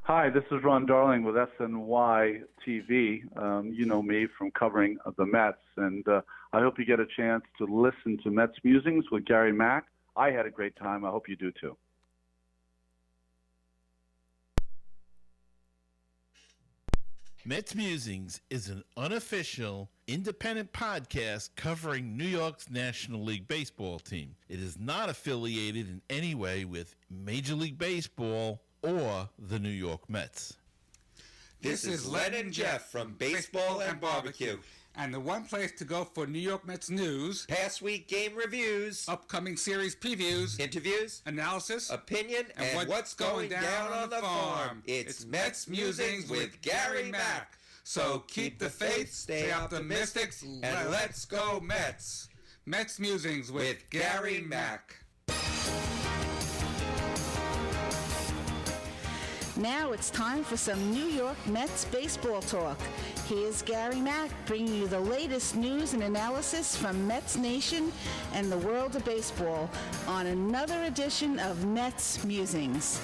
Hi, this is Ron Darling with SNY TV. You know me from covering the Mets, and I hope you get a chance to listen to Mets Musings with Gary Mack. I had a great time. I hope you do too. Mets Musings is an unofficial, independent podcast covering New York's National League Baseball team. It is not affiliated in any way with Major League Baseball or the New York Mets. This is Len and Jeff from Baseball and Barbecue. And the one place to go for New York Mets news, Past week game reviews, upcoming series previews, interviews, analysis, opinion, and what's going down on the farm. It's Mets Musings with Gary Mack. So keep the faith, stay optimistic, and let's go Mets. Mets Musings with Gary Mack. Now it's time for some New York Mets baseball talk. Here's Gary Mack bringing you the latest news and analysis from Mets Nation and the world of baseball on another edition of Mets Musings.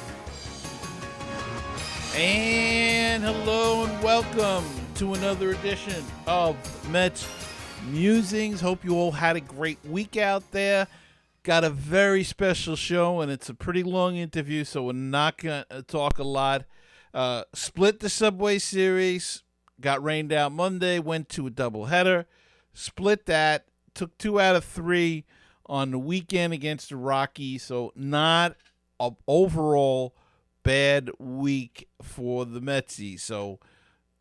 And hello and welcome to another edition of Mets Musings. Hope you all had a great week out there. Got a very special show, and it's a pretty long interview, so we're not going to talk a lot. Split the Subway Series, got rained out Monday, went to a doubleheader, split that, took 2 out of 3 on the weekend against the Rockies, so not an overall bad week for the Metsies. So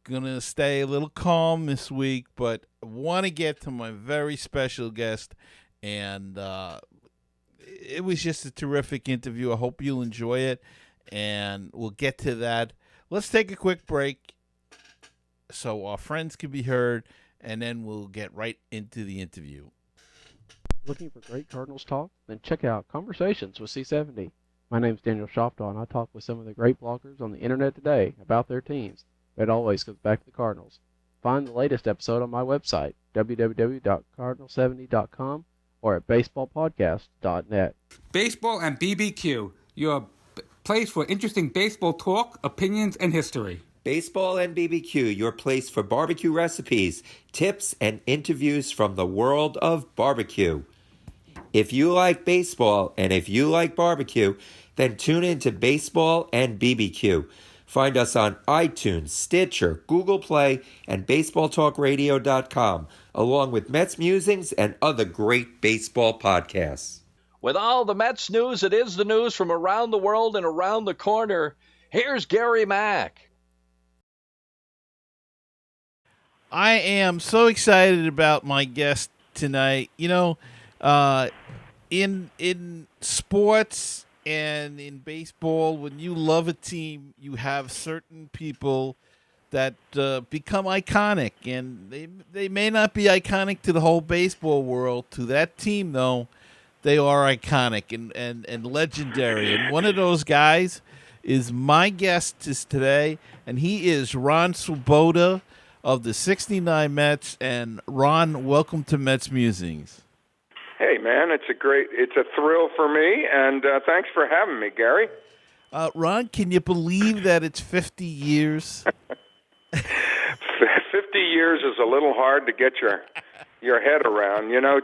going to stay a little calm this week, but I want to get to my very special guest, and it was just a terrific interview. I hope you'll enjoy it, and we'll get to that. Let's take a quick break so our friends can be heard, and then we'll get right into the interview. Looking for great Cardinals talk? Then check out Conversations with C70. My name's Daniel Shofdahl, and I talk with some of the great bloggers on the internet today about their teams. But it always comes back to the Cardinals. Find the latest episode on my website, www.cardinal70.com, or at baseballpodcast.net. Baseball and BBQ, your place for interesting baseball talk, opinions, and history. Baseball and BBQ, your place for barbecue recipes, tips, and interviews from the world of barbecue. If you like baseball and if you like barbecue, then tune in to Baseball and BBQ. Find us on iTunes, Stitcher, Google Play, and BaseballTalkRadio.com, along with Mets Musings and other great baseball podcasts. With all the Mets news, it is the news from around the world and around the corner. Here's Gary Mack. I am so excited about my guest tonight. You know, in sports and in baseball, when you love a team, you have certain people that become iconic, and they may not be iconic to the whole baseball world. To that team, though, they are iconic and legendary. And one of those guys is my guest today, and he is Ron Swoboda of the '69 Mets. And Ron, welcome to Mets Musings. Hey, man, it's a thrill for me, and thanks for having me, Gary. Ron, can you believe that it's 50 years? 50 years is a little hard to get your head around. You know,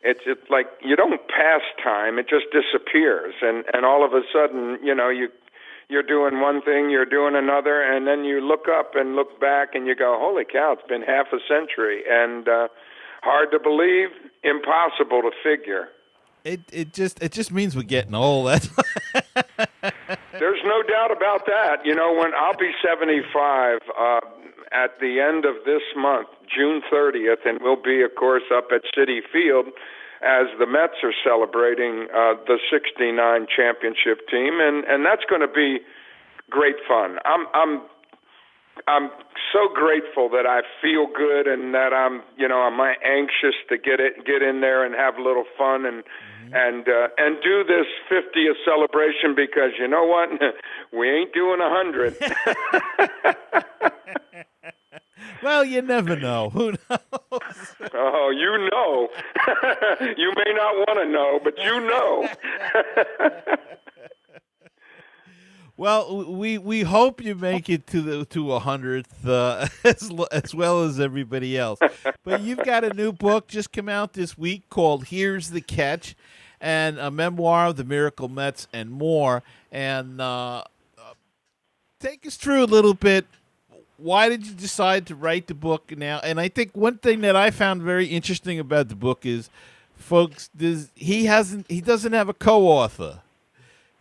it's like you don't pass time; it just disappears, and all of a sudden, you know, you're doing one thing, you're doing another, and then you look up and look back, and you go, "Holy cow! It's been half a century," and hard to believe, impossible to figure. It just means we're getting old. That's There's no doubt about that. You know, when I'll be 75 at the end of this month, June 30th, and we'll be, of course, up at Citi Field as the Mets are celebrating the '69 championship team, and that's going to be great fun. I'm so grateful that I feel good and that I'm anxious to get in there and have a little fun and do this 50th celebration, because you know what? We ain't doing 100. Well, you never know. Who knows? Oh, you know. You may not want to know, but you know. Well, we hope you make it to 100th as well as everybody else. But you've got a new book just come out this week called "Here's the Catch," and a memoir of the Miracle Mets and more. And take us through a little bit. Why did you decide to write the book now? And I think one thing that I found very interesting about the book is, folks, he doesn't have a co-author.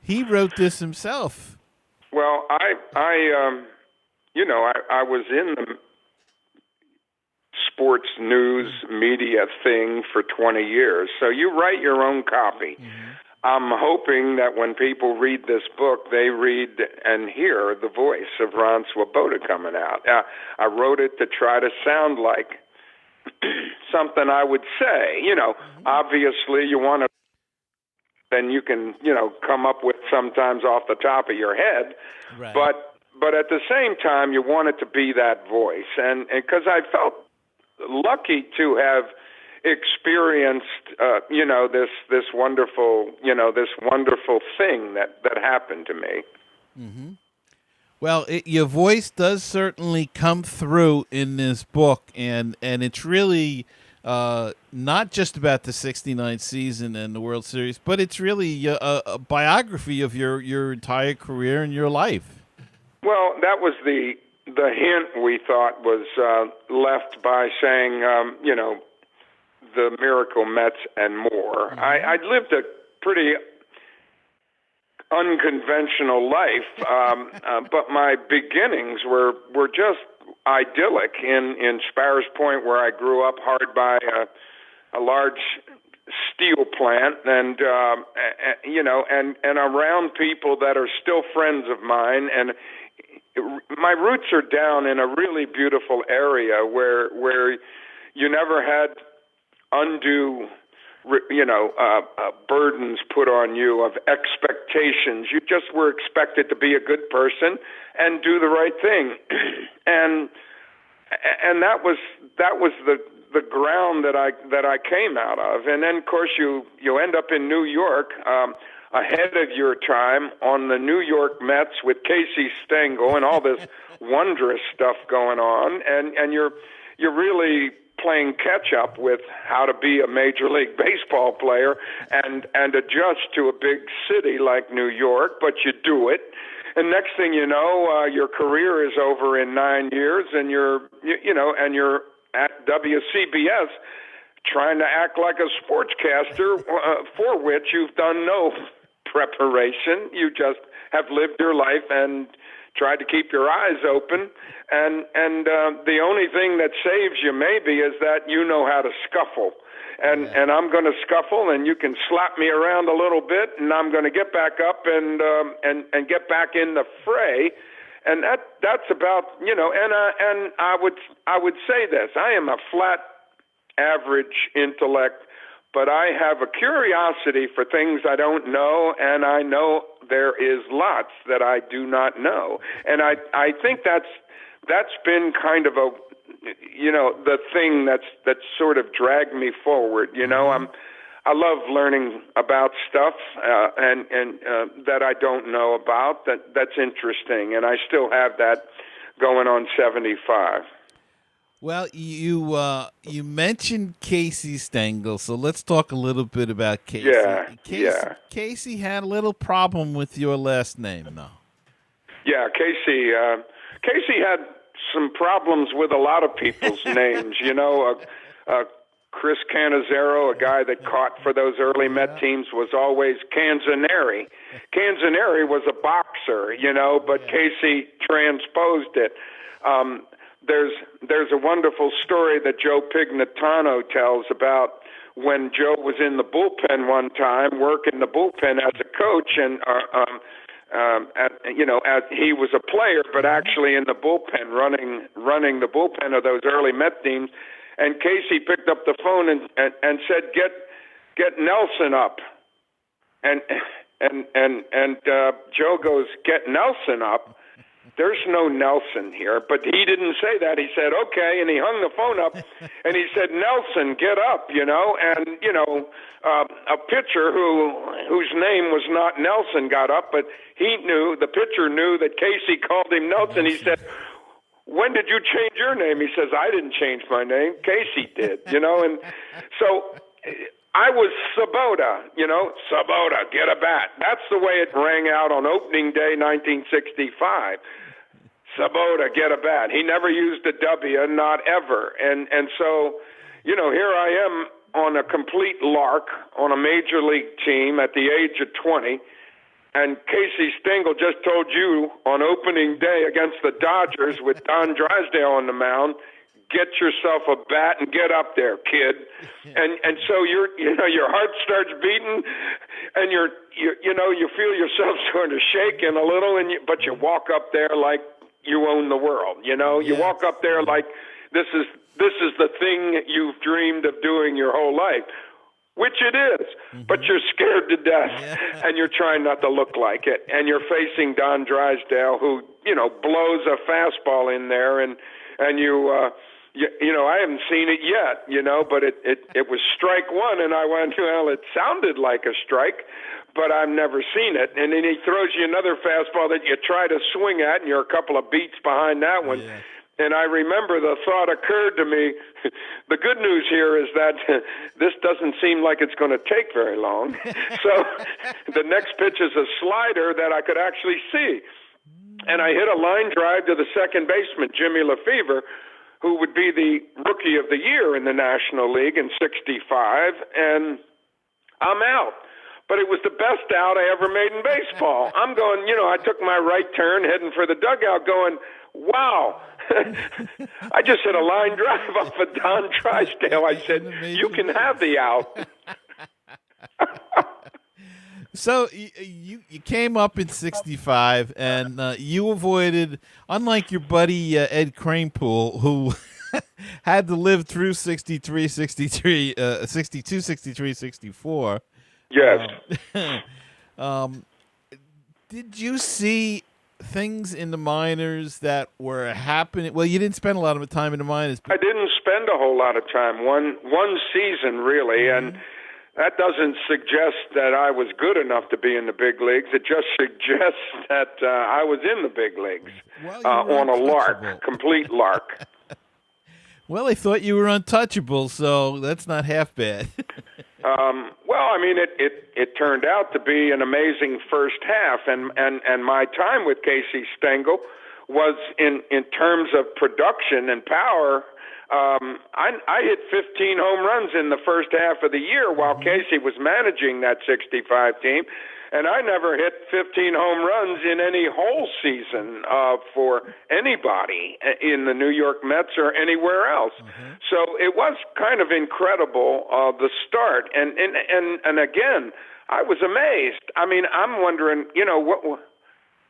He wrote this himself. Well, I was in the sports news media thing for 20 years. So you write your own copy. Mm-hmm. I'm hoping that when people read this book, they read and hear the voice of Ron Swoboda coming out. I wrote it to try to sound like something I would say. Obviously you want to, then you can, come up with sometimes off the top of your head. Right. But at the same time, you want it to be that voice. And because I felt lucky to have experienced, this wonderful, this wonderful thing that happened to me. Mm-hmm. Well, your voice does certainly come through in this book, and it's really not just about the '69 season and the World Series, but it's really a biography of your entire career and your life. Well, that was the hint we thought was left by saying, the Miracle Mets and more. Mm-hmm. I'd lived a pretty unconventional life, but my beginnings were just idyllic in Sparrows Point, where I grew up, hard by a large steel plant, and around people that are still friends of mine. And my roots are down in a really beautiful area where you never had undue burdens put on you of expectations. You just were expected to be a good person and do the right thing. and that was the ground that I came out of. And then of course you end up in New York, ahead of your time, on the New York Mets with Casey Stengel and all this wondrous stuff going on, and you're really playing catch up with how to be a Major League Baseball player and adjust to a big city like New York, but you do it. And next thing you know, your career is over in 9 years, and you're at WCBS trying to act like a sportscaster for which you've done no preparation. You just have lived your life and tried to keep your eyes open, and the only thing that saves you maybe is that you know how to scuffle. And I'm going to scuffle, and you can slap me around a little bit, and I'm going to get back up and get back in the fray. And that's about, and I would say this: I am a flat average intellect, but I have a curiosity for things I don't know, and I know there is lots that I do not know. And I think that's been kind of the thing that's sort of dragged me forward. I love learning about stuff and that I don't know about. That's interesting, and I still have that going on 75. Well, you mentioned Casey Stengel, so let's talk a little bit about Casey. Yeah. Casey had a little problem with your last name, though. Yeah, Casey had some problems with a lot of people's names. Chris Cannizzaro, a guy that caught for those early Met teams, was always Canzaneri. Canzaneri was a boxer, but Casey transposed it. There's a wonderful story that Joe Pignatano tells about when Joe was in the bullpen one time, working the bullpen as a coach, and as he was a player, but actually in the bullpen, running the bullpen of those early Met teams. And Casey picked up the phone and said, "Get Nelson up." And Joe goes, "Get Nelson up." there's no Nelson here. But he didn't say that. He said, okay, and he hung the phone up, and he said, Nelson, get up, And, a pitcher whose name was not Nelson got up, but the pitcher knew that Casey called him Nelson. He said, when did you change your name? He says, I didn't change my name. Casey did, And so I was Swoboda, Swoboda, get a bat. That's the way it rang out on opening day 1965. Swoboda, get a bat. He never used a W, not ever. And so, here I am on a complete lark on a major league team at the age of 20. And Casey Stengel just told you on opening day against the Dodgers with Don Drysdale on the mound, get yourself a bat and get up there, kid. And so your heart starts beating, and you feel yourself sort of shaking a little, but you walk up there like you own the world. You walk up there like this is the thing you've dreamed of doing your whole life. Which it is, but you're scared to death, and you're trying not to look like it. And you're facing Don Drysdale, who blows a fastball in there, and I haven't seen it yet, but it was strike one, and I went, well, it sounded like a strike, but I've never seen it. And then he throws you another fastball that you try to swing at, and you're a couple of beats behind that one. Yeah. And I remember the thought occurred to me, the good news here is that this doesn't seem like it's going to take very long. So the next pitch is a slider that I could actually see. And I hit a line drive to the second baseman, Jimmy Lefevre, who would be the Rookie of the Year in the National League in 65, and I'm out. But it was the best out I ever made in baseball. I'm going, I took my right turn heading for the dugout going, wow, I just hit a line drive off of Don Drysdale. I said, you can have the out. So you came up in 65, and you avoided, unlike your buddy Ed Kranepool, who had to live through 62, 63, 64. Yes. Did you see things in the minors that were happening? Well, you didn't spend a lot of time in the minors. I didn't spend a whole lot of time. One season, really, and that doesn't suggest that I was good enough to be in the big leagues. It just suggests that I was in the big leagues on a lark, complete lark. Well, they thought you were untouchable, so that's not half bad. Well, I mean, it turned out to be an amazing first half, and my time with Casey Stengel was in terms of production and power. I hit 15 home runs in the first half of the year while Casey was managing that 65 team, and I never hit 15 home runs in any whole season for anybody in the New York Mets or anywhere else. So it was kind of incredible, the start. And again, I was amazed. I mean, I'm wondering,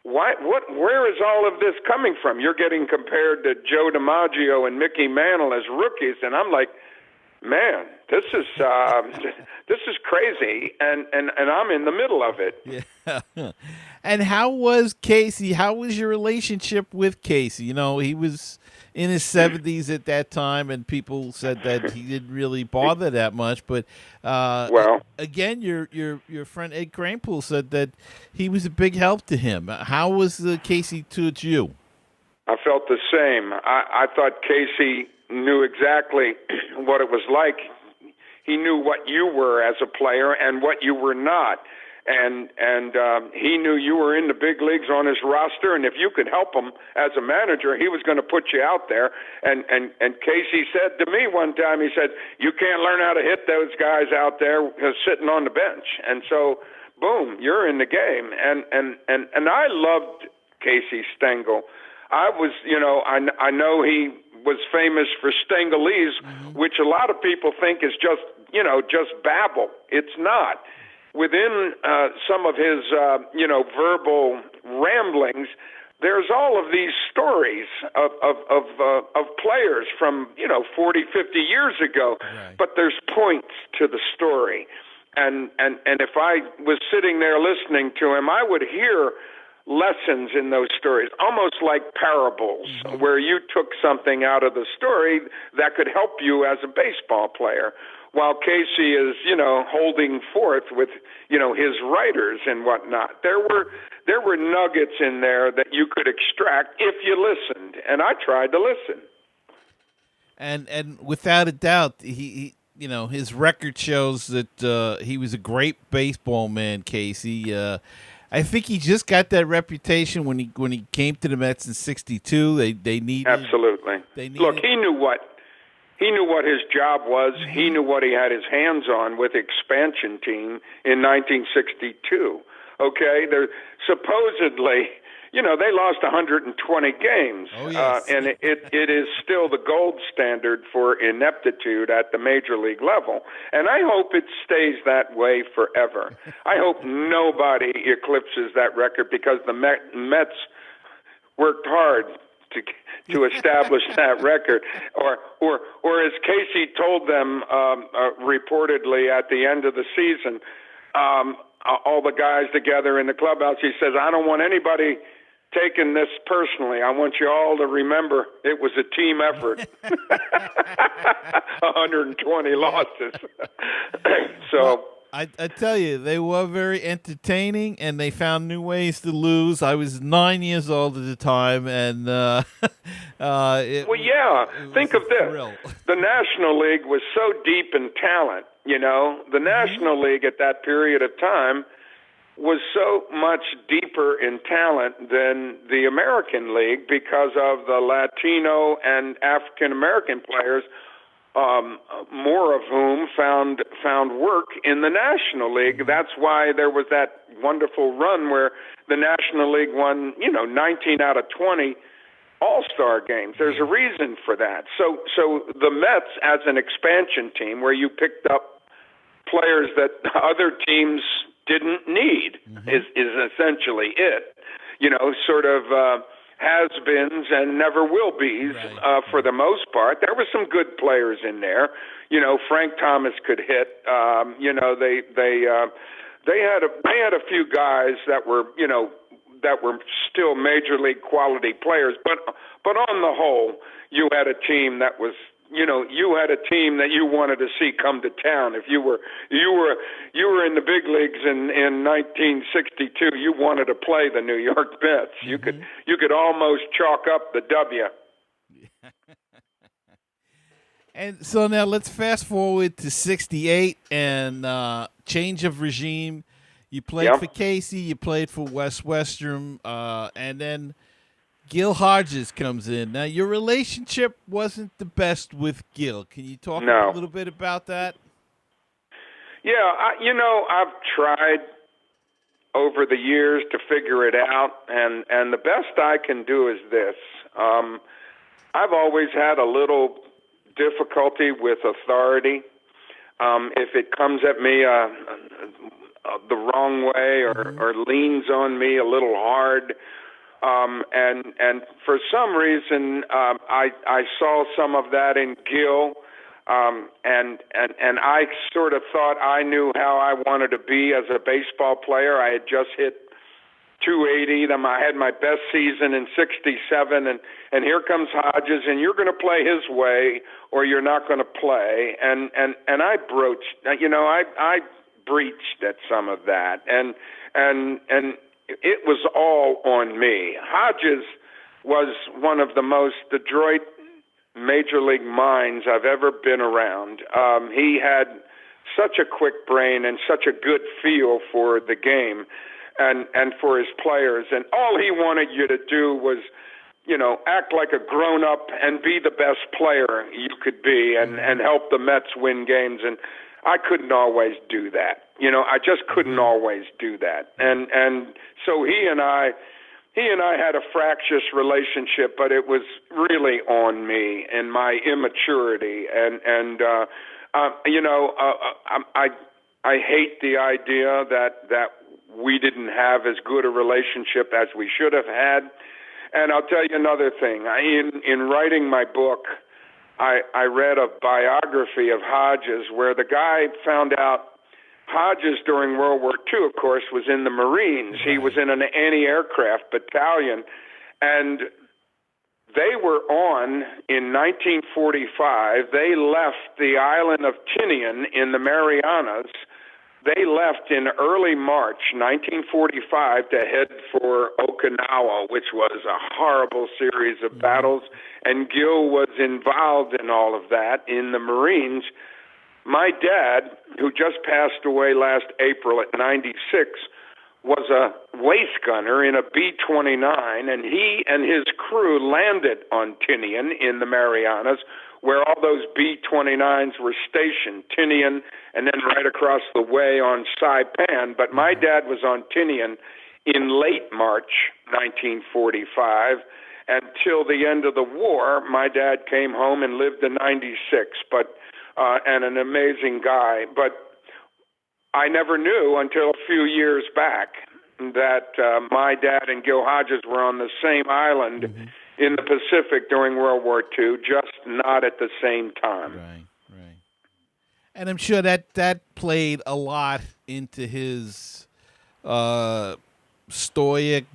where is all of this coming from? You're getting compared to Joe DiMaggio and Mickey Mantle as rookies, and I'm like, man, this is crazy, and I'm in the middle of it. Yeah. And how was Casey? How was your relationship with Casey? He was in his 70s at that time, and people said that he didn't really bother that much. But again, your friend Ed Kranepool said that he was a big help to him. How was Casey towards you? I felt the same. I thought Casey knew exactly what it was like. He knew what you were as a player and what you were not. And he knew you were in the big leagues on his roster, and if you could help him as a manager, he was going to put you out there. And Casey said to me one time, he said, you can't learn how to hit those guys out there sitting on the bench. And so, boom, you're in the game. And I loved Casey Stengel. I was, I know he was famous for Stengelese, which a lot of people think is just babble. It's not. Within some of his, verbal ramblings, there's all of these stories of players from, 40, 50 years ago. Right. But there's points to the story. And if I was sitting there listening to him, I would hear lessons in those stories, almost like parables, where you took something out of the story that could help you as a baseball player, while Casey is, holding forth with, his writers and whatnot. There were nuggets in there that you could extract if you listened, and I tried to listen. And without a doubt, he his record shows that he was a great baseball man, Casey. I think he just got that reputation when he came to the Mets in '62. They needed absolutely. Look, he knew what his job was. He knew what he had his hands on with expansion team in 1962. Okay, they're supposedly. They lost 120 games, oh, yes. And it is still the gold standard for ineptitude at the major league level. And I hope it stays that way forever. I hope nobody eclipses that record, because the Mets worked hard to establish that record. Or as Casey told them reportedly at the end of the season, all the guys together in the clubhouse, he says, I don't want anybody taking this personally. I want you all to remember it was a team effort. 120 losses. So well, I tell you, they were very entertaining, and they found new ways to lose. I was 9 years old at the time, and think of this. Thrill. The National League was so deep in talent, The National League at that period of time was so much deeper in talent than the American League, because of the Latino and African American players, more of whom found work in the National League. That's why there was that wonderful run where the National League won, 19 out of 20 All-Star games. There's a reason for that. So the Mets, as an expansion team, where you picked up players that other teams didn't need, is essentially it. Sort of has-beens and never-will-be's for the most part. There were some good players in there. Frank Thomas could hit. They had a few guys that were still major league quality players. But on the whole, you had a team that was. You had a team that you wanted to see come to town. If you were in the big leagues in 1962, you wanted to play the New York Mets. You could almost chalk up the W. And so now let's fast forward to '68 and change of regime. You played for Casey, you played for Western, and then Gil Hodges comes in. Now, your relationship wasn't the best with Gil. Can you talk a little bit about that? Yeah, I've tried over the years to figure it out, and the best I can do is this. I've always had a little difficulty with authority. If it comes at me the wrong way or leans on me a little hard, and for some reason, I saw some of that in Gil, and I sort of thought I knew how I wanted to be as a baseball player. I had just hit 280. I had my best season in '67, and here comes Hodges, and you're going to play his way, or you're not going to play. And I broached, I breached at some of that, and it was all on me. Hodges was one of the most adroit major league minds I've ever been around. He had such a quick brain and such a good feel for the game and for his players. And all he wanted you to do was, act like a grown-up and be the best player you could be and help the Mets win games. And I couldn't always do that. I just couldn't always do that. And so he and I had a fractious relationship, but it was really on me and my immaturity. I hate the idea that we didn't have as good a relationship as we should have had. And I'll tell you another thing. In writing my book, I read a biography of Hodges where the guy found out Hodges during World War II, of course, was in the Marines. He was in an anti-aircraft battalion, and they were on in 1945. They left the island of Tinian in the Marianas. They left in early March 1945 to head for Okinawa, which was a horrible series of battles, and Gil was involved in all of that in the Marines. My dad, who just passed away last April at 96, was a waist gunner in a B-29, and he and his crew landed on Tinian in the Marianas, where all those B-29s were stationed, Tinian, and then right across the way on Saipan. But my dad was on Tinian in late March 1945. Until the end of the war, my dad came home and lived to 96, and an amazing guy. But I never knew until a few years back that my dad and Gil Hodges were on the same island in the Pacific during World War II, just not at the same time. Right. And I'm sure that played a lot into his stoic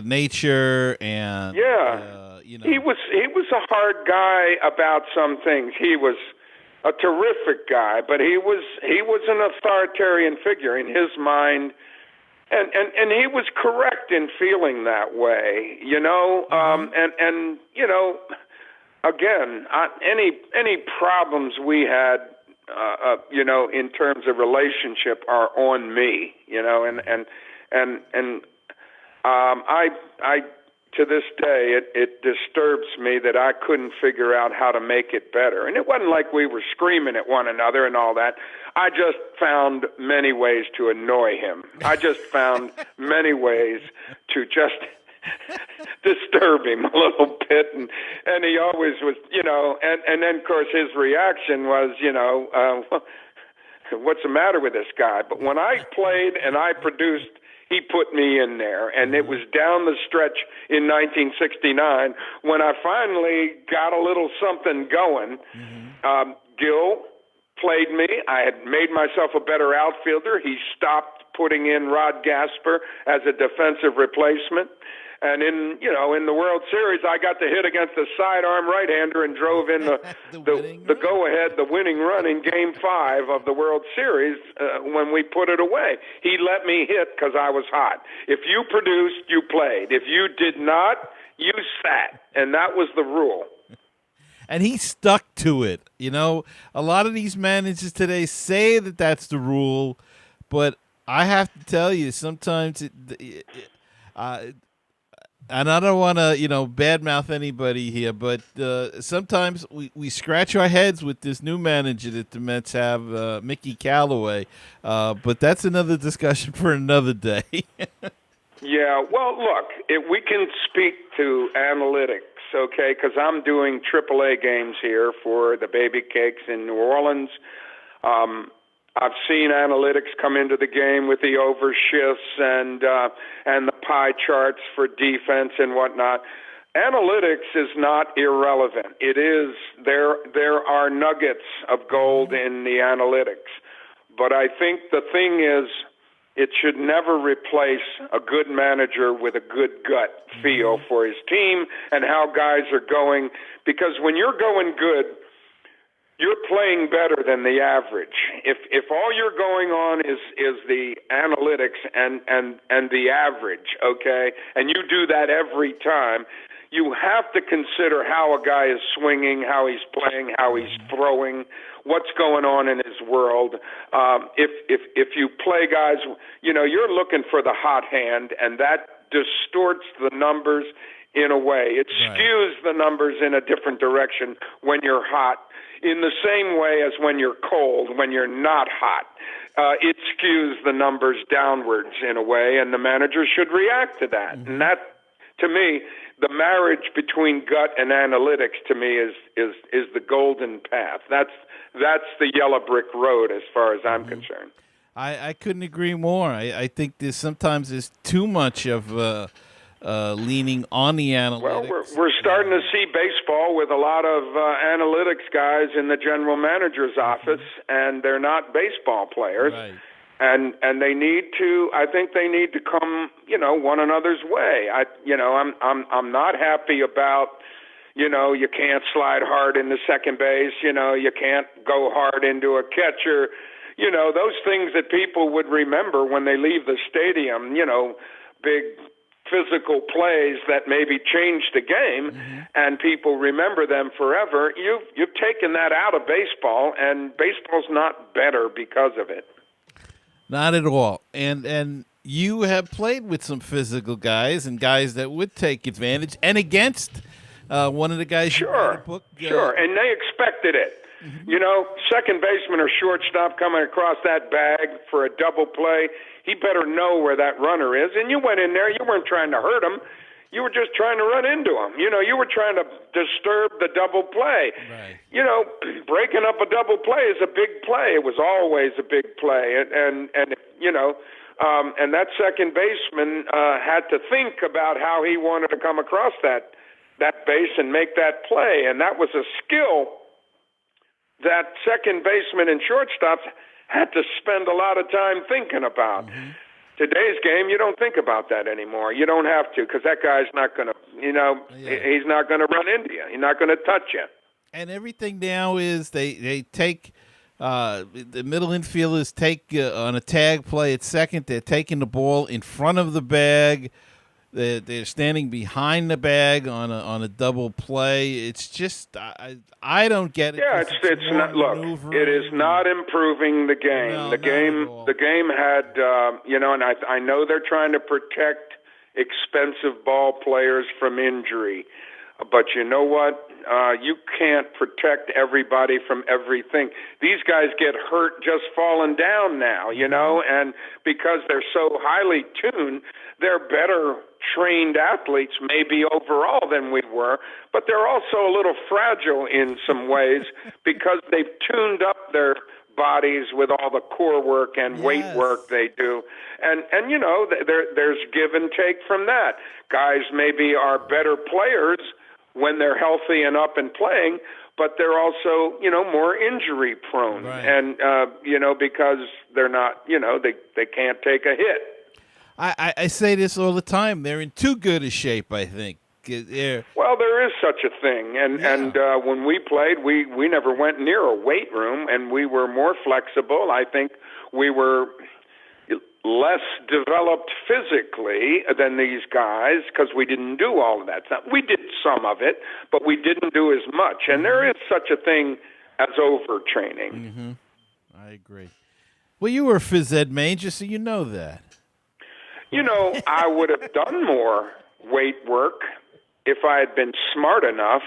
nature, and he was a hard guy about some things. He was a terrific guy, but he was an authoritarian figure in his mind, and he was correct in feeling that way, and again, any problems we had, in terms of relationship are on me, I to this day, it disturbs me that I couldn't figure out how to make it better. And it wasn't like we were screaming at one another and all that. I just found many ways to annoy him. I just found many ways to just disturb him a little bit. And he always was, and then, of course, his reaction was, what's the matter with this guy? But when I played and I produced, he put me in there, and it was down the stretch in 1969 when I finally got a little something going. Gil played me. I had made myself a better outfielder. He stopped putting in Rod Gasper as a defensive replacement. And in the World Series, I got to hit against the sidearm right-hander and drove in the go-ahead, the winning run in Game 5 of the World Series when we put it away. He let me hit because I was hot. If you produced, you played. If you did not, you sat. And that was the rule. And he stuck to it. A lot of these managers today say that that's the rule, but I have to tell you, sometimes and I don't want to, badmouth anybody here, but sometimes we scratch our heads with this new manager that the Mets have, Mickey Callaway. But that's another discussion for another day. Yeah, well, look, if we can speak to analytics, okay, because I'm doing AAA games here for the Baby Cakes in New Orleans. I've seen analytics come into the game with the over shifts and the pie charts for defense and whatnot. Analytics is not irrelevant. It is there are nuggets of gold in the analytics, but I think the thing is, it should never replace a good manager with a good gut feel for his team and how guys are going. Because when you're going good, you're playing better than the average. If all you're going on is the analytics and the average, okay, and you do that every time, you have to consider how a guy is swinging, how he's playing, how he's throwing, what's going on in his world. If you play guys, you're looking for the hot hand, and that distorts the numbers in a way. It skews the numbers in a different direction when you're hot, in the same way as when you're cold, when you're not hot. It skews the numbers downwards in a way, and the manager should react to that. And that, to me, the marriage between gut and analytics, to me, is the golden path. That's the yellow brick road as far as I'm concerned. I couldn't agree more. I think sometimes there's too much of leaning on the analytics. Well, we're starting to see baseball with a lot of analytics guys in the general manager's office, and they're not baseball players. Right. And they need to. I think they need to come, one another's way. I'm not happy about, you can't slide hard into second base. You can't go hard into a catcher. Those things that people would remember when they leave the stadium. Big physical plays that maybe changed the game, and people remember them forever. You've taken that out of baseball, and baseball's not better because of it. Not at all. And you have played with some physical guys and guys that would take advantage, and against one of the guys you read a book. Sure, and they expected it. Second baseman or shortstop coming across that bag for a double play, he better know where that runner is. And you went in there, you weren't trying to hurt him. You were just trying to run into him. You were trying to disturb the double play. Right. Breaking up a double play is a big play. It was always a big play. And that second baseman had to think about how he wanted to come across that base and make that play. And that was a skill that second baseman and shortstops had to spend a lot of time thinking about. Today's game, you don't think about that anymore. You don't have to, because that guy's not going to, he's not going to run into you. He's not going to touch you. And everything now is they take the middle infielders take on a tag play at second. They're taking the ball in front of the bag. They're standing behind the bag on a double play. It's just I don't get it. Yeah, it's not. Look, it is not improving the game. No, the game had and I know they're trying to protect expensive ball players from injury, but you know what? You can't protect everybody from everything. These guys get hurt just falling down now, and because they're so highly tuned, they're better trained athletes maybe overall than we were, but they're also a little fragile in some ways because they've tuned up their bodies with all the core work and weight work they do. And there's give and take from that. Guys maybe are better players when they're healthy and up and playing, but they're also, more injury prone. Right. And, because they're not, they can't take a hit. I say this all the time. They're in too good a shape, I think. Well, there is such a thing. And when we played, we never went near a weight room, and we were more flexible. I think we were less developed physically than these guys because we didn't do all of that stuff. We did some of it, but we didn't do as much. And there is such a thing as overtraining. I agree. Well, you were a phys ed major, so you know that. I would have done more weight work if I had been smart enough,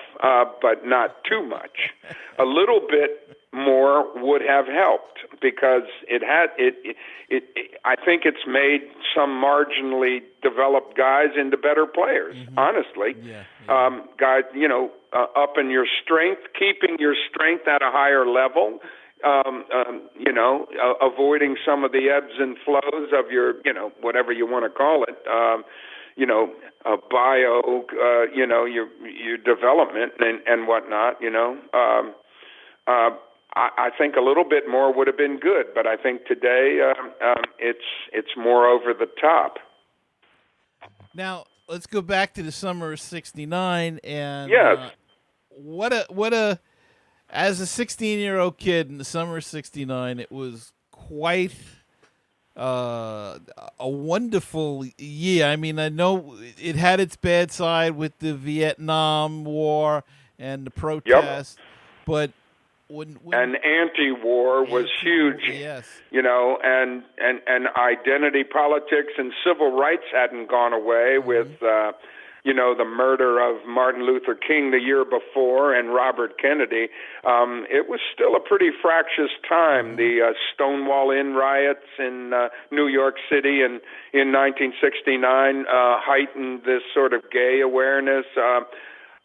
but not too much. A little bit more would have helped because I think it's made some marginally developed guys into better players, honestly. Guys, upping your strength, keeping your strength at a higher level, avoiding some of the ebbs and flows of your, whatever you want to call it, your development and whatnot, I think a little bit more would have been good, but I think today it's more over the top. Now, let's go back to the summer of '69, and yes. What a as a 16-year-old kid in the summer of '69, it was quite a wonderful year. I mean, I know it had its bad side with the Vietnam War and the protests, but when anti-war was huge. Yes. And identity politics and civil rights hadn't gone away with the murder of Martin Luther King the year before and Robert Kennedy. It was still a pretty fractious time. The Stonewall Inn riots in New York City in 1969 heightened this sort of gay awareness.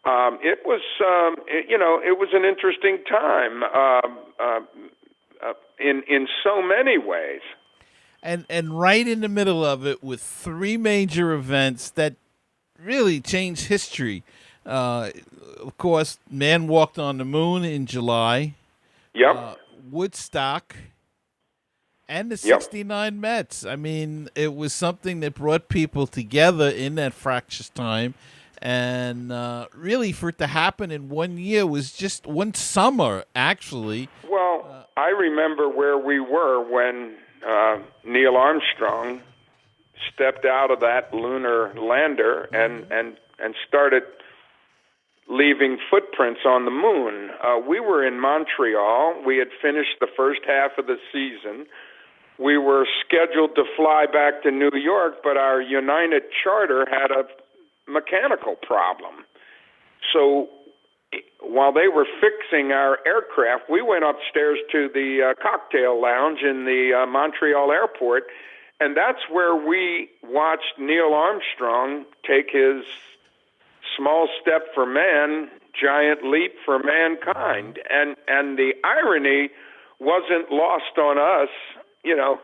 It was an interesting time in so many ways. And right in the middle of it with three major events that really changed history. Of course, man walked on the moon in July. Yep. Woodstock. And the Yep. 69 Mets. I mean, it was something that brought people together in that fractious time. And really, for it to happen in 1 year was just one summer, actually. Well, I remember where we were when Neil Armstrong stepped out of that lunar lander and started leaving footprints on the moon. We were in Montreal. We had finished the first half of the season. We were scheduled to fly back to New York, but our United charter had a mechanical problem. So while they were fixing our aircraft, we went upstairs to the cocktail lounge in the Montreal airport, and that's where we watched Neil Armstrong take his small step for man, giant leap for mankind. And the irony wasn't lost on us. You know,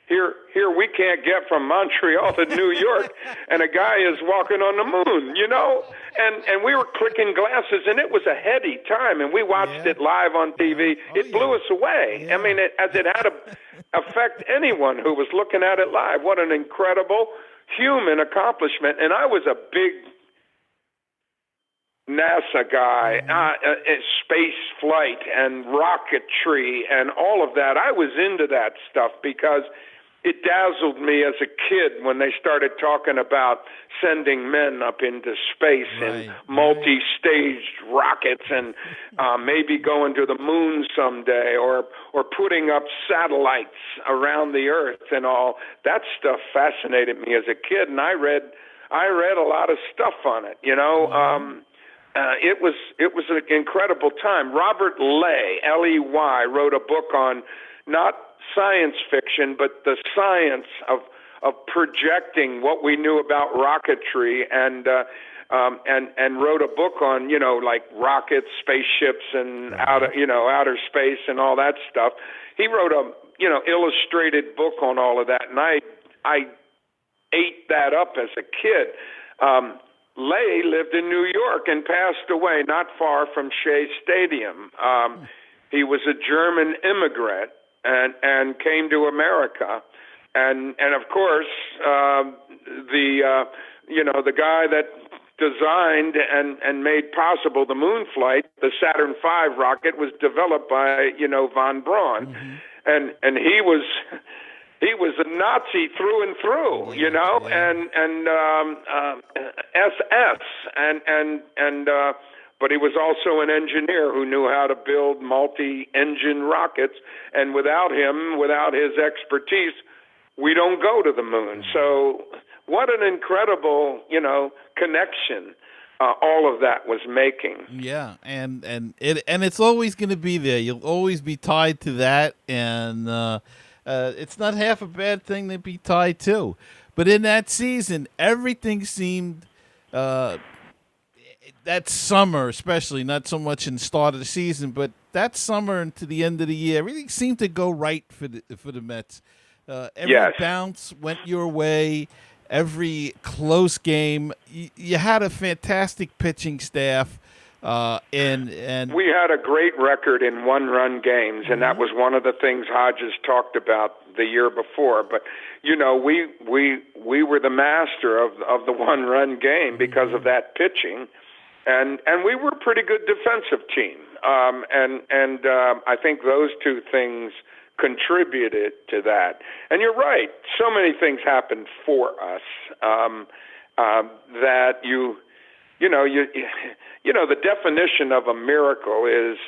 here we can't get from Montreal to New York, and a guy is walking on the moon, you know? And we were clicking glasses, and it was a heady time, and we watched it live on TV. It blew us away. I mean, as it had to affect anyone who was looking at it live. What an incredible human accomplishment. And I was a big NASA guy, space flight and rocketry and all of that. I was into that stuff because it dazzled me as a kid when they started talking about sending men up into space in multi-staged rockets and maybe going to the moon someday or putting up satellites around the Earth and all. That stuff fascinated me as a kid, and I read a lot of stuff on it, you know. It was an incredible time. Robert Ley, Ley, wrote a book on not science fiction, but the science of projecting what we knew about rocketry, and wrote a book on, you know, like rockets, spaceships, and outer space and all that stuff. He wrote a illustrated book on all of that, and I ate that up as a kid. Ley lived in New York and passed away not far from Shea Stadium. He was a German immigrant and came to America, and of course the guy that designed and made possible the moon flight, the Saturn V rocket, was developed by von Braun, and he was a Nazi through and through, and SS, but he was also an engineer who knew how to build multi-engine rockets, and without his expertise, we don't go to the moon. So what an incredible, connection all of that was making. Yeah, and it's always going to be there. You'll always be tied to that, and it's not half a bad thing to be tied to. But in that season, everything seemed, that summer especially, not so much in the start of the season, but that summer into the end of the year, everything seemed to go right for the Mets. Every bounce went your way. Every close game, you had a fantastic pitching staff. And we had a great record in one-run games, and that was one of the things Hodges talked about the year before. But we were the master of the one-run game because of that pitching, and we were a pretty good defensive team. And I think those two things contributed to that. And you're right; so many things happened for us that the definition of a miracle is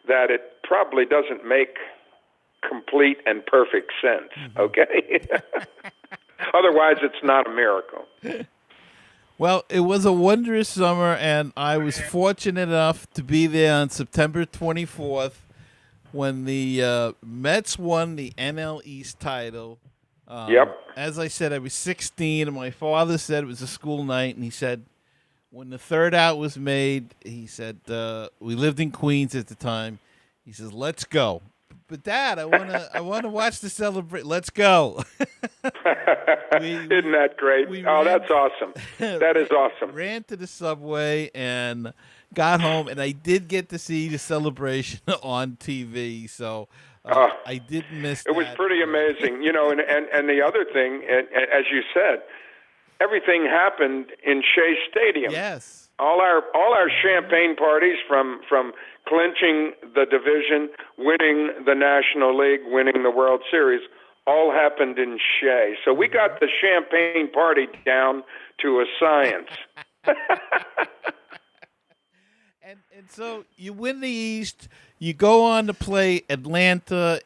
that it probably doesn't make complete and perfect sense, okay? Otherwise, it's not a miracle. Well, it was a wondrous summer, and I was fortunate enough to be there on September 24th when the Mets won the NL East title. As I said, I was 16, and my father said it was a school night, and he said, when the third out was made, he said, we lived in Queens at the time. He says, "Let's go." But Dad, I want to watch the celebration. Let's go. Isn't that great? That's awesome. That is awesome. Ran to the subway and got home, and I did get to see the celebration on TV. So I did miss that. It was pretty amazing. And the other thing, as you said, everything happened in Shea Stadium. Yes. All our champagne parties from clinching the division, winning the National League, winning the World Series, all happened in Shea. So we got the champagne party down to a science. And so you win the East, you go on to play Atlanta.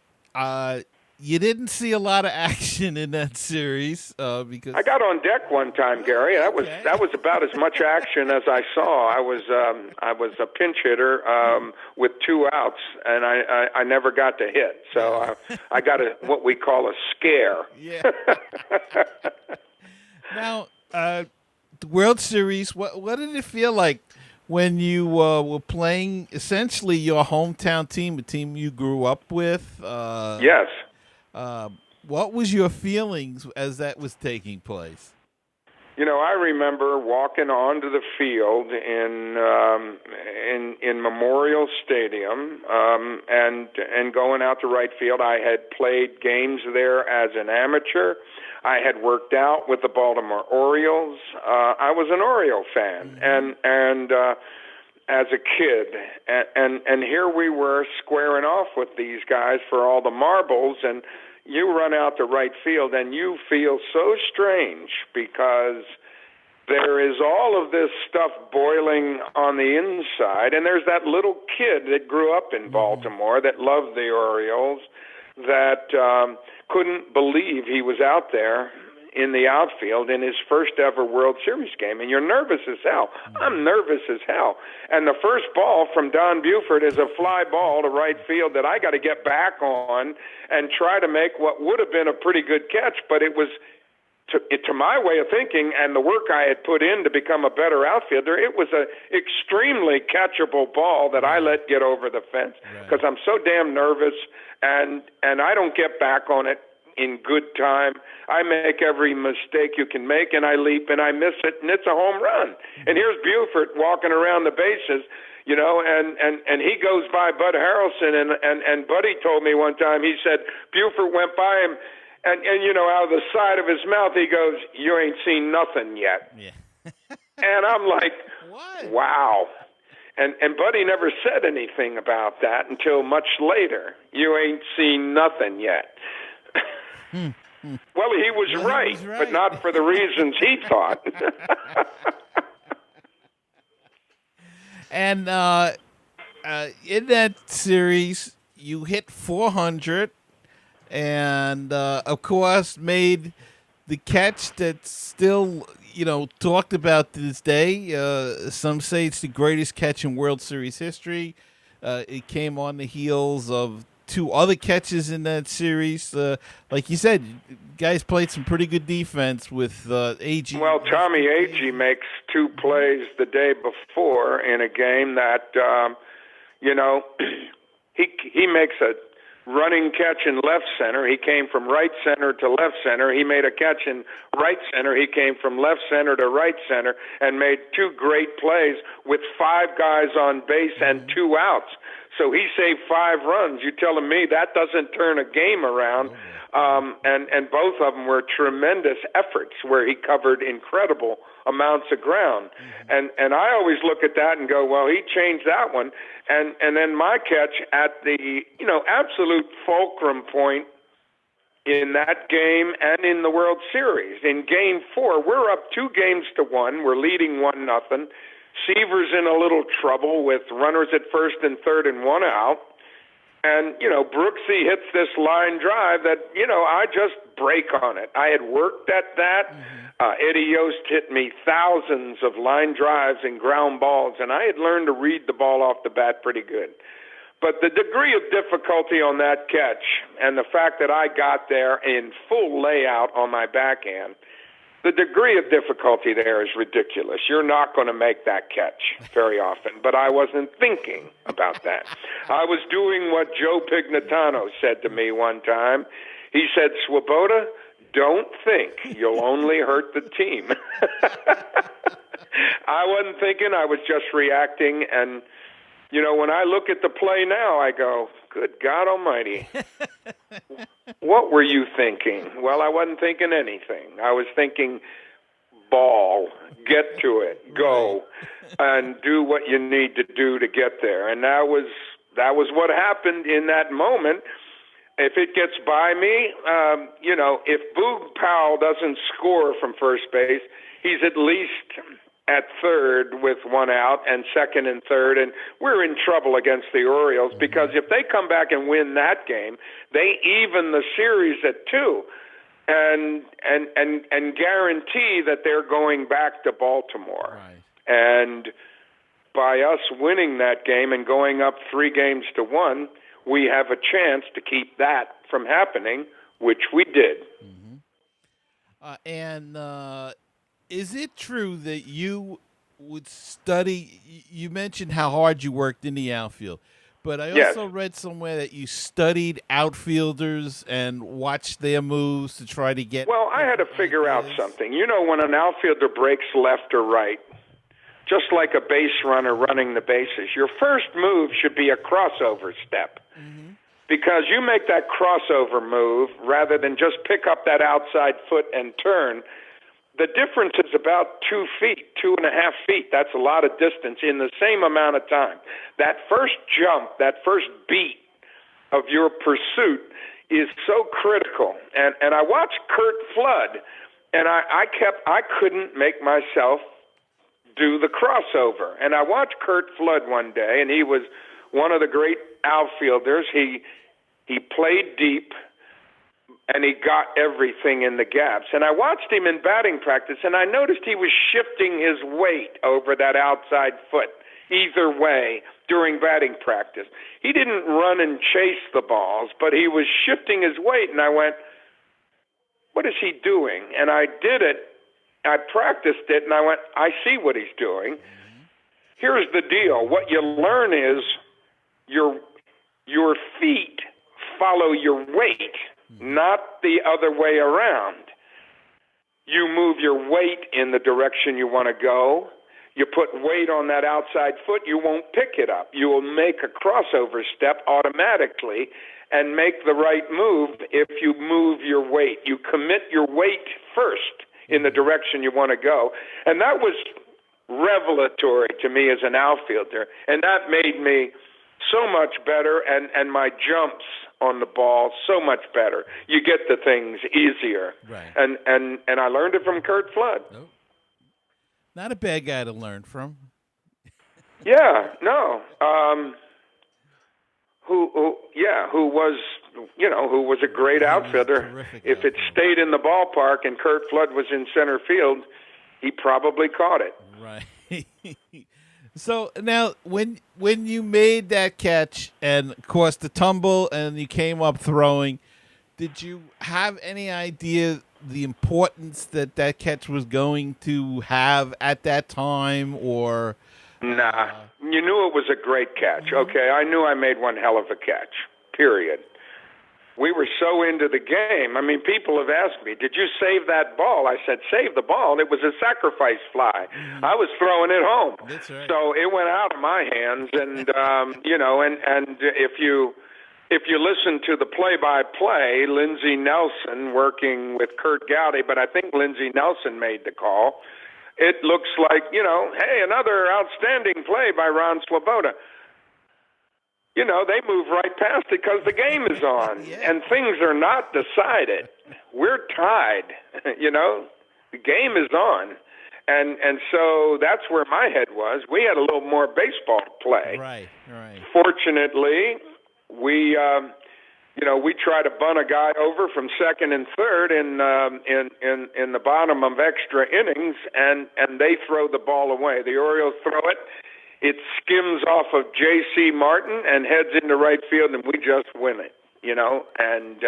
You didn't see a lot of action in that series because I got on deck one time, Gary. That was about as much action as I saw. I was a pinch hitter with 2 outs, and I never got to hit. So I got what we call a scare. Yeah. Now, the World Series. What did it feel like when you were playing essentially your hometown team, a team you grew up with? Yes. What was your feelings as that was taking place? I remember walking onto the field in Memorial Stadium and going out to right field. I had played games there as an amateur. I had worked out with the Baltimore Orioles. I was an Oriole fan, and as a kid, and here we were squaring off with these guys for all the marbles, and you run out to right field, and you feel so strange because there is all of this stuff boiling on the inside, and there's that little kid that grew up in Baltimore that loved the Orioles that couldn't believe he was out there in the outfield in his first ever World Series game, and you're nervous as hell. I'm nervous as hell. And the first ball from Don Buford is a fly ball to right field that I got to get back on and try to make what would have been a pretty good catch, but it was, to my way of thinking and the work I had put in to become a better outfielder, it was an extremely catchable ball that I let get over the fence because I'm so damn nervous, and I don't get back on it in good time. I make every mistake you can make, and I leap, and I miss it, and it's a home run. And here's Buford walking around the bases, and he goes by Bud Harrelson, and Buddy told me one time, he said, Buford went by him, and out of the side of his mouth, he goes, "You ain't seen nothing yet." Yeah. And I'm like, what? Wow. And Buddy never said anything about that until much later. You ain't seen nothing yet. Well, he was right, but not for the reasons he thought. And in that series, you hit 400, and of course made the catch that's still talked about to this day. Some say it's the greatest catch in World Series history. It came on the heels of 2 other catches in that series. Like you said, guys played some pretty good defense with Agee. Well, Tommy Agee makes 2 plays the day before in a game that, he makes a running catch in left center. He came from right center to left center. He made a catch in right center. He came from left center to right center and made 2 great plays with 5 guys on base and 2 outs. So he saved 5 runs. You telling me that doesn't turn a game around? And both of them were tremendous efforts where he covered incredible amounts of ground. And I always look at that and go, well, he changed that one. And then my catch at the, absolute fulcrum point in that game and in the World Series. In Game 4, we're up 2-1. We're leading 1-0. Seaver's in a little trouble with runners at first and third and 1 out. And, Brooksy hits this line drive that, I just break on it. I had worked at that. Eddie Yost hit me thousands of line drives and ground balls, and I had learned to read the ball off the bat pretty good. But the degree of difficulty on that catch and the fact that I got there in full layout on my backhand, the degree of difficulty there is ridiculous. You're not going to make that catch very often. But I wasn't thinking about that. I was doing what Joe Pignatano said to me one time. He said, Swoboda, don't think you'll only hurt the team. I wasn't thinking. I was just reacting. And, when I look at the play now, I go, good God Almighty. What were you thinking? Well, I wasn't thinking anything. I was thinking ball, get to it, go, and do what you need to do to get there. And that was what happened in that moment. If it gets by me, if Boog Powell doesn't score from first base, he's at least at third with one out and second and third, and we're in trouble against the Orioles because if they come back and win that game, they even the series at 2 and guarantee that they're going back to Baltimore. Right. And by us winning that game and going up 3-1, we have a chance to keep that from happening, which we did. Mm-hmm. Is it true that you would study? You mentioned how hard you worked in the outfield, but I also read somewhere that you studied outfielders and watched their moves to try to get. Well, I had to figure out something. When an outfielder breaks left or right, just like a base runner running the bases, your first move should be a crossover step. Mm-hmm. Because you make that crossover move rather than just pick up that outside foot and turn. The difference is about 2 feet, 2.5 feet. That's a lot of distance in the same amount of time. That first jump, that first beat of your pursuit is so critical. And I watched Curt Flood, and I couldn't make myself do the crossover. And I watched Curt Flood one day, and he was one of the great outfielders. He played deep, and he got everything in the gaps. And I watched him in batting practice, and I noticed he was shifting his weight over that outside foot either way during batting practice. He didn't run and chase the balls, but he was shifting his weight, and I went, what is he doing? And I did it. I practiced it, and I went, I see what he's doing. Here's the deal. What you learn is your feet follow your weight, not the other way around. You move your weight in the direction you want to go. You put weight on that outside foot, you won't pick it up. You will make a crossover step automatically and make the right move if you move your weight. You commit your weight first in the direction you want to go. And that was revelatory to me as an outfielder, and that made me so much better, and my jumps on the ball so much better. You get the things easier. Right. And I learned it from Curt Flood. Nope. Not a bad guy to learn from. Yeah, no. Who was a great outfielder. If it stayed in the ballpark and Curt Flood was in center field, he probably caught it. Right. So now, when you made that catch and, of course, the tumble and you came up throwing, did you have any idea the importance that catch was going to have at that time, or? Nah. You knew it was a great catch. Okay, I knew I made one hell of a catch, period. We were so into the game. I mean, people have asked me, did you save that ball? I said, save the ball. It was a sacrifice fly. I was throwing it home. That's right. So it went out of my hands. And, and if you listen to the play-by-play, Lindsey Nelson working with Kurt Gowdy, but I think Lindsey Nelson made the call, it looks like, hey, another outstanding play by Ron Swoboda. They move right past it because the game is on, and things are not decided. We're tied, the game is on. And so that's where my head was. We had a little more baseball to play. Right. Fortunately, we try to bunt a guy over from second and third in the bottom of extra innings, and they throw the ball away. The Orioles throw it. It skims off of J.C. Martin and heads into right field, and we just win it, And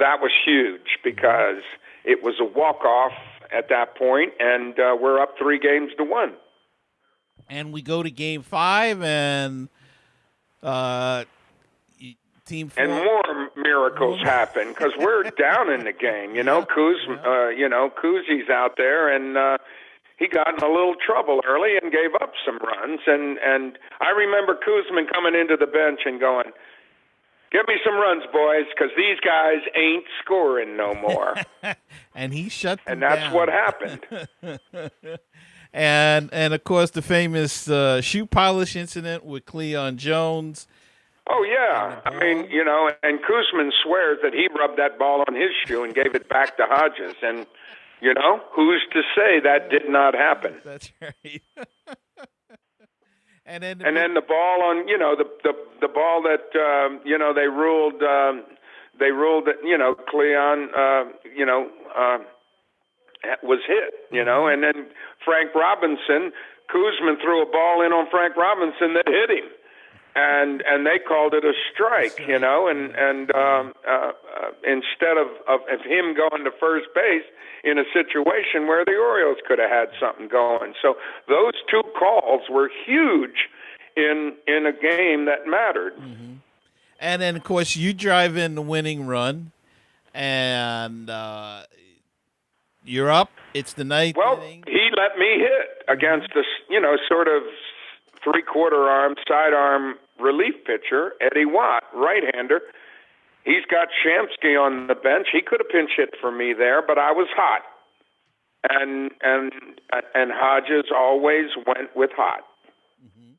that was huge because it was a walk-off at that point, and we're up 3-1. And we go to Game 5, and Team 4. And miracles happen because we're down in the game. Kuzi's out there, and he got in a little trouble early and gave up some runs. And I remember Kuzman coming into the bench and going, "Give me some runs, boys, because these guys ain't scoring no more." And he shut them down. And that's what happened. And of course, the famous shoe polish incident with Cleon Jones. Oh, yeah. I mean, and Kuzman swears that he rubbed that ball on his shoe and gave it back to Hodges. And, who's to say that did not happen? That's right. And then the ball on, the ball that, they ruled that, Cleon, was hit, and then Frank Robinson, Kuzman threw a ball in on Frank Robinson that hit him. And they called it a strike, and instead of him going to first base in a situation where the Orioles could have had something going. So those two calls were huge in a game that mattered. Mm-hmm. And then, of course, you drive in the winning run, and you're up. It's the ninth inning. He let me hit against a, sort of three-quarter arm, sidearm relief pitcher, Eddie Watt, right-hander. He's got Shamsky on the bench. He could have pinch hit for me there, but I was hot. And Hodges always went with hot. Mm-hmm.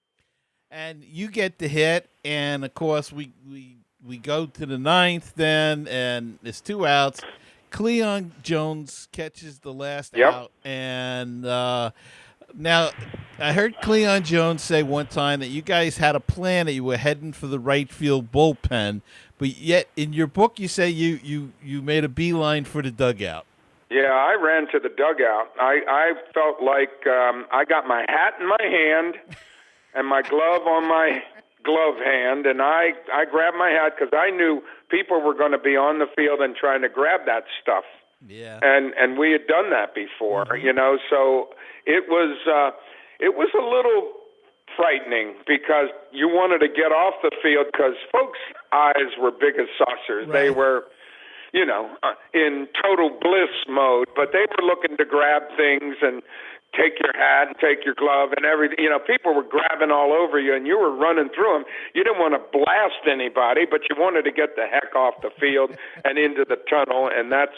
And you get the hit, and of course we go to the ninth then, and there's 2 outs. Cleon Jones catches the last out, and now, I heard Cleon Jones say one time that you guys had a plan that you were heading for the right field bullpen, but yet in your book you say you made a beeline for the dugout. Yeah, I ran to the dugout. I felt like I got my hat in my hand and my glove on my glove hand, and I grabbed my hat because I knew people were going to be on the field and trying to grab that stuff. Yeah. And we had done that before, so it was a little frightening because you wanted to get off the field because folks' eyes were big as saucers. Right. They were, in total bliss mode, but they were looking to grab things and take your hat and take your glove and everything. People were grabbing all over you, and you were running through them. You didn't want to blast anybody, but you wanted to get the heck off the field and into the tunnel, and that's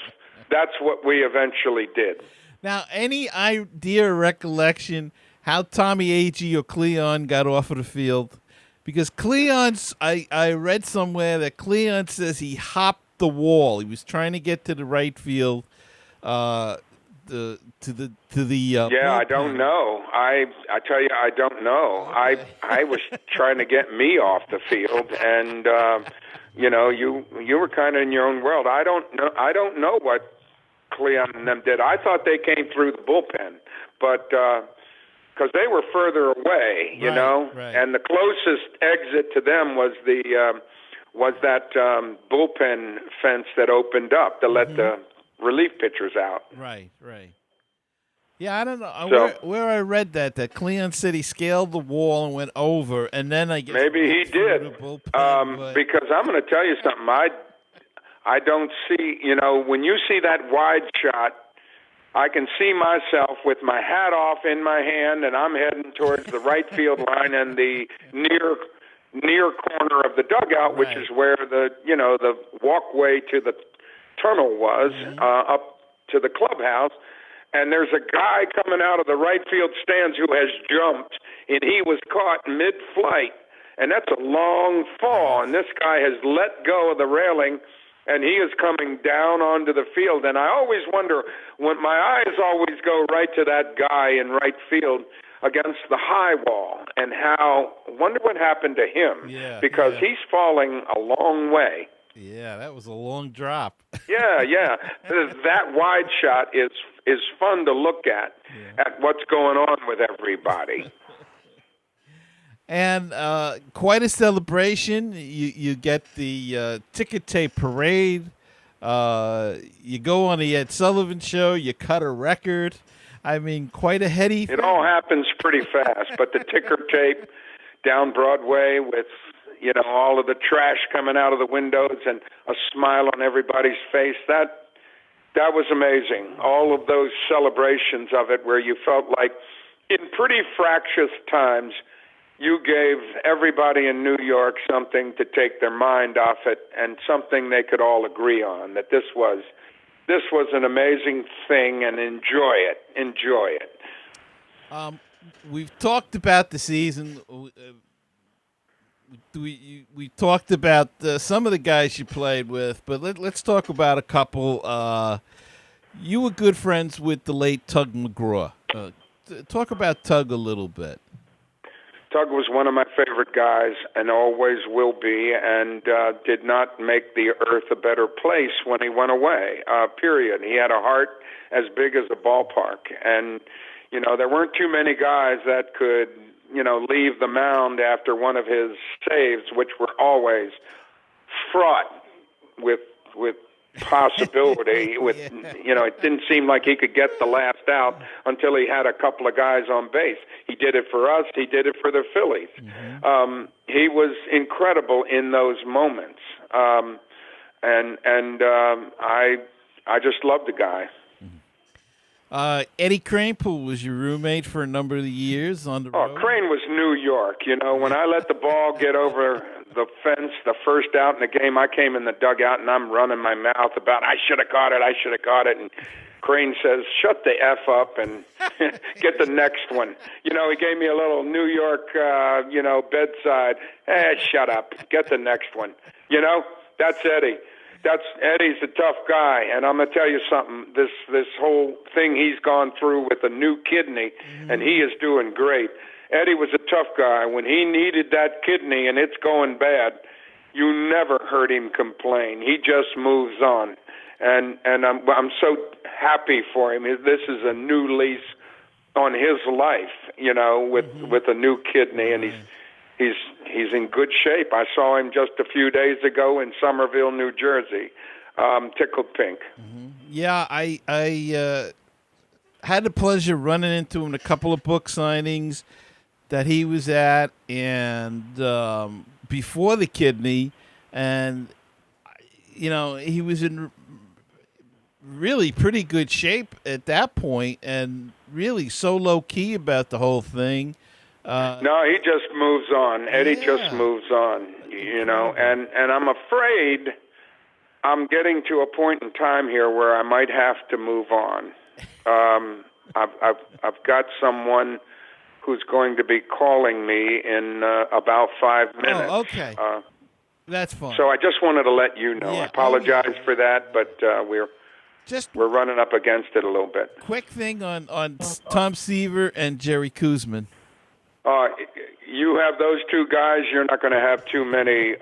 what we eventually did. Now, any idea or recollection how Tommy Agee or Cleon got off of the field? Because Cleon's, I read somewhere that Cleon says he hopped the wall. He was trying to get to the right field, to the I don't know. I tell you, I don't know. Okay. I was trying to get me off the field, and you were kind of in your own world. I don't know what Cleon and them did. I thought they came through the bullpen, but because they were further away, right. and the closest exit to them was that bullpen fence that opened up to let the relief pitchers out. Right. Yeah, I don't know where I read that Cleon said he scaled the wall and went over, and then I guess maybe he did. Because I'm going to tell you something. I don't see, when you see that wide shot, I can see myself with my hat off in my hand, and I'm heading towards the right field line and the near corner of the dugout, which is where the walkway to the tunnel was, up to the clubhouse. And there's a guy coming out of the right field stands who has jumped, and he was caught mid-flight. And that's a long fall, and this guy has let go of the railing, and he is coming down onto the field. And I always wonder, when my eyes always go right to that guy in right field against the high wall, and wonder what happened to him, because he's falling a long way. Yeah, that was a long drop. Yeah. That wide shot is fun to look at what's going on with everybody. And quite a celebration. You get the ticker tape parade. You go on the Ed Sullivan Show. You cut a record. I mean, quite a heady thing. It all happens pretty fast, but the ticker tape down Broadway with, all of the trash coming out of the windows and a smile on everybody's face. That was amazing. All of those celebrations of it where you felt like in pretty fractious times you gave everybody in New York something to take their mind off it and something they could all agree on, that this was an amazing thing, and enjoy it. We've talked about the season. We talked about some of the guys you played with, but let's talk about a couple. You were good friends with the late Tug McGraw. Talk about Tug a little bit. Tug was one of my favorite guys and always will be, and did not make the earth a better place when he went away, period. He had a heart as big as a ballpark, and there weren't too many guys that could leave the mound after one of his saves, which were always fraught with possibility. With it didn't seem like he could get the last out until he had a couple of guys on base. He did it for us. He did it for the Phillies. Mm-hmm. He was incredible in those moments, and I just loved the guy. Eddie Kranepool was your roommate for a number of years on the road. Oh, Crane was New York. When I let the ball get over the fence, the first out in the game, I came in the dugout and I'm running my mouth about, I should have caught it. And Crane says, shut the F up and get the next one. He gave me a little New York, bedside. Shut up. Get the next one. That's Eddie. Eddie's a tough guy, and I'm gonna tell you something. This whole thing he's gone through with a new kidney, and he is doing great. Eddie was a tough guy. When he needed that kidney and it's going bad, you never heard him complain. He just moves on, and I'm so happy for him. This is a new lease on his life, with a new kidney, and he's in good shape. I saw him just a few days ago in Somerville, New Jersey, tickled pink. Mm-hmm. Yeah, I had the pleasure of running into him in a couple of book signings that he was at, and before the kidney, and he was in really pretty good shape at that point, and really so low key about the whole thing. No, he just moves on. Eddie just moves on, and I'm afraid I'm getting to a point in time here where I might have to move on. I've got someone who's going to be calling me in about 5 minutes. Oh, okay. That's fine. So I just wanted to let you know. Yeah. I apologize for that, but we're running up against it a little bit. Quick thing on Tom Seaver and Jerry Koosman. You have those two guys, you're not going to have too many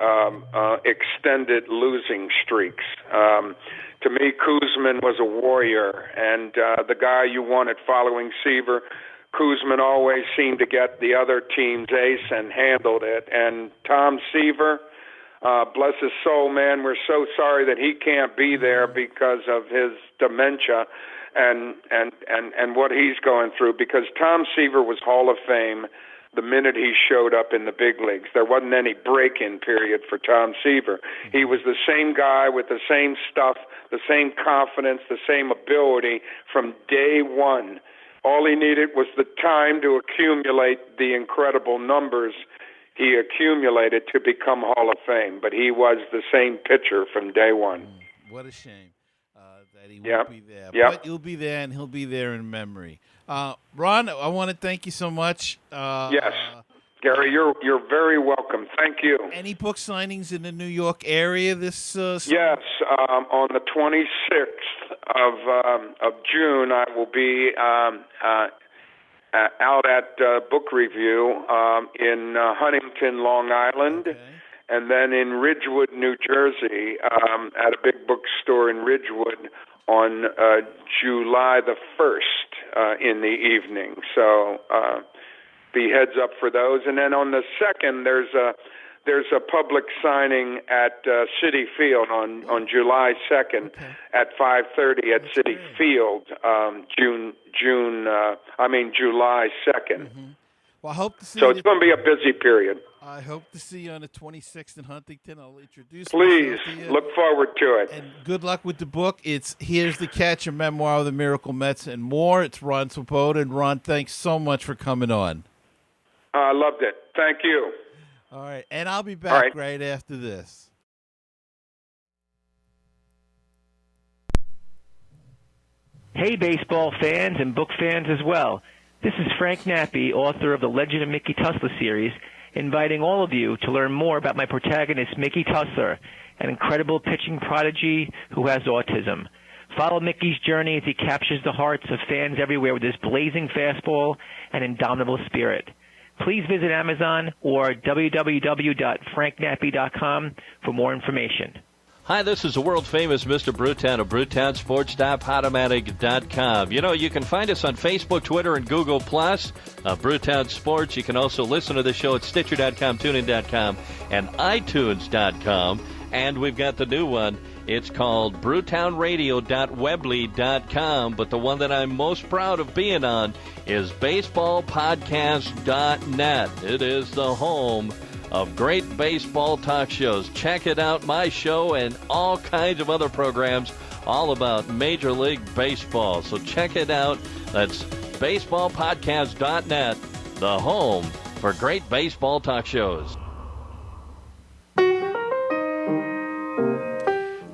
extended losing streaks. To me, Koosman was a warrior, and the guy you wanted following Seaver, Koosman always seemed to get the other team's ace and handled it. And Tom Seaver, bless his soul, man, we're so sorry that he can't be there because of his dementia and what he's going through, because Tom Seaver was Hall of Fame the minute he showed up in the big leagues. There wasn't any break-in period for Tom Seaver. He was the same guy with the same stuff, the same confidence, the same ability from day one. All he needed was the time to accumulate the incredible numbers he accumulated to become Hall of Fame. But he was the same pitcher from day one. What a shame that he won't be there. But he'll be there, and he'll be there in memory. Ron, I want to thank you so much. Yes, Gary, you're very welcome. Thank you. Any book signings in the New York area this summer? Yes, on the 26th of June, I will be out at Book Review in Huntington, Long Island, and then in Ridgewood, New Jersey, at a big bookstore in Ridgewood on July the 1st in the evening. So be heads up for those. And then on the 2nd, there's a public signing at Citi Field on July 2nd at 5:30 at Citi Field, July 2nd. Well, I hope to see so it's going to be a busy period. I hope to see you on the 26th in Huntington. I'll introduce Please, myself to you. look forward to it. And good luck with the book. It's Here's the Catch, a memoir of the Miracle Mets and more. It's Ron Swoboda. And Ron, thanks so much for coming on. I loved it. Thank you. All right. And I'll be back right after this. Hey, baseball fans and book fans as well. This is Frank Nappi, author of the Legend of Mickey Tussler series, inviting all of you to learn more about my protagonist, Mickey Tussler, an incredible pitching prodigy who has autism. Follow Mickey's journey as he captures the hearts of fans everywhere with his blazing fastball and indomitable spirit. Please visit Amazon or www.franknappy.com for more information. Hi, this is the world-famous Mr. Brewtown of BrewtownSports.podomatic.com. You know, you can find us on Facebook, Twitter, and Google+. Brewtown Sports. You can also listen to the show at Stitcher.com, TuneIn.com, and iTunes.com. And we've got the new one. It's called BrewtownRadio.weebly.com. But the one that I'm most proud of being on is BaseballPodcast.net. It is the home of great baseball talk shows. Check it out, my show and all kinds of other programs all about Major League Baseball. So check it out. That's baseballpodcast.net, the home for great baseball talk shows.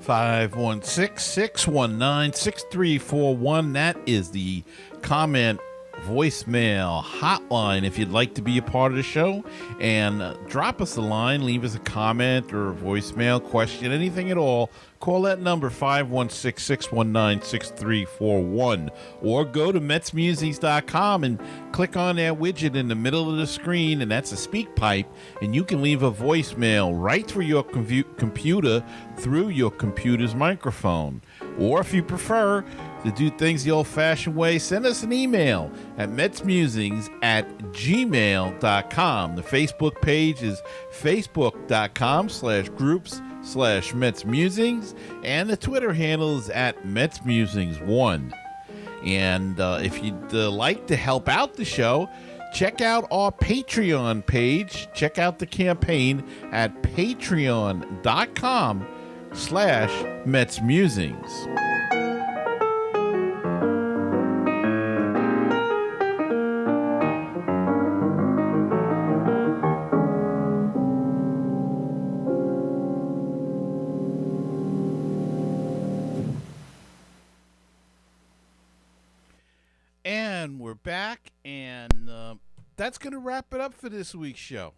516-619-6341. That is the comment voicemail hotline if you'd like to be a part of the show, and drop us a line, leave us a comment or a voicemail question, anything at all. Call that number 516-619-6341, or go to MetsMusings.com and click on that widget in the middle of the screen, and that's a speak pipe, and you can leave a voicemail right through your computer through your computer's microphone. Or if you prefer to do things the old-fashioned way, send us an email at metsmusings@gmail.com. The Facebook page is facebook.com/groups/MetsMusings, and the Twitter handle is at MetsMusings1. And if you'd like to help out the show, check out our Patreon page. Check out the campaign at patreon.com/MetsMusings. And we're back, and that's going to wrap it up for this week's show.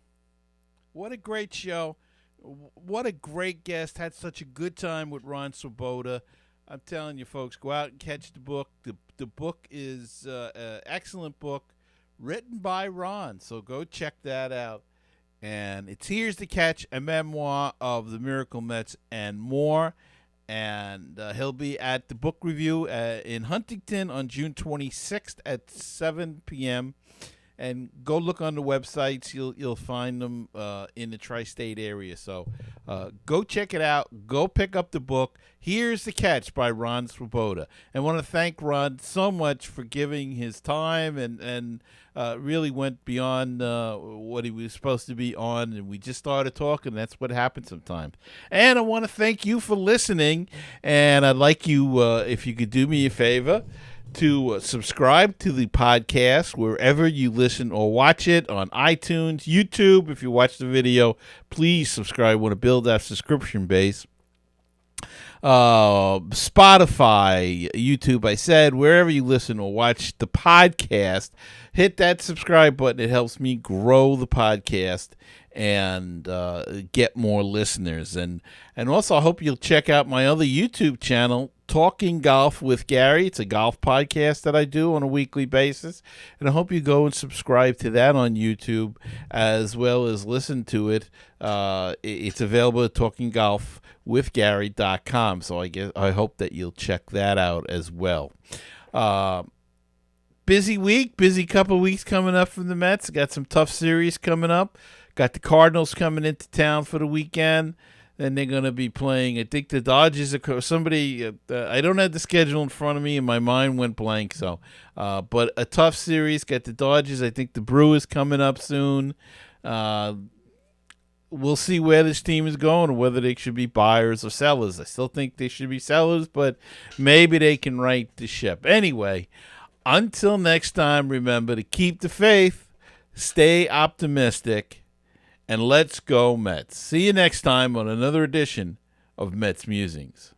What a great show. What a great guest. Had such a good time with Ron Swoboda. I'm telling you, folks, go out and catch the book. The book is an excellent book written by Ron, so go check that out. And it's Here's the Catch, a memoir of the Miracle Mets and more. And he'll be at the book review in Huntington on June 26th at 7 p.m. And go look on the websites. You'll find them in the tri-state area. So go check it out. Go pick up the book. Here's the Catch by Ron Swoboda. And I want to thank Ron so much for giving his time and really went beyond what he was supposed to be on. And we just started talking. That's what happens sometimes. And I want to thank you for listening. And I'd like you, if you could do me a favor, to subscribe to the podcast wherever you listen or watch it, on iTunes, YouTube. If you watch the video, please subscribe. I want to build that subscription base. Spotify, YouTube, I said, wherever you listen or watch the podcast, hit that subscribe button. It helps me grow the podcast and get more listeners. And also, I hope you'll check out my other YouTube channel, Talking Golf with Gary. It's a golf podcast that I do on a weekly basis, and I hope you go and subscribe to that on YouTube as well as listen to it. It's available at TalkingGolfWithGary.com, so I hope that you'll check that out as well. Busy week, busy couple weeks coming up from the Mets. Got some tough series coming up. Got the Cardinals coming into town for the weekend. Then they're going to be playing, I think the Dodgers are somebody, I don't have the schedule in front of me and my mind went blank. So, but a tough series. Got the Dodgers. I think the Brewers coming up soon. we'll see where this team is going, whether they should be buyers or sellers. I still think they should be sellers, but maybe they can right the ship. Anyway, until next time, remember to keep the faith, stay optimistic, and let's go Mets. See you next time on another edition of Mets Musings.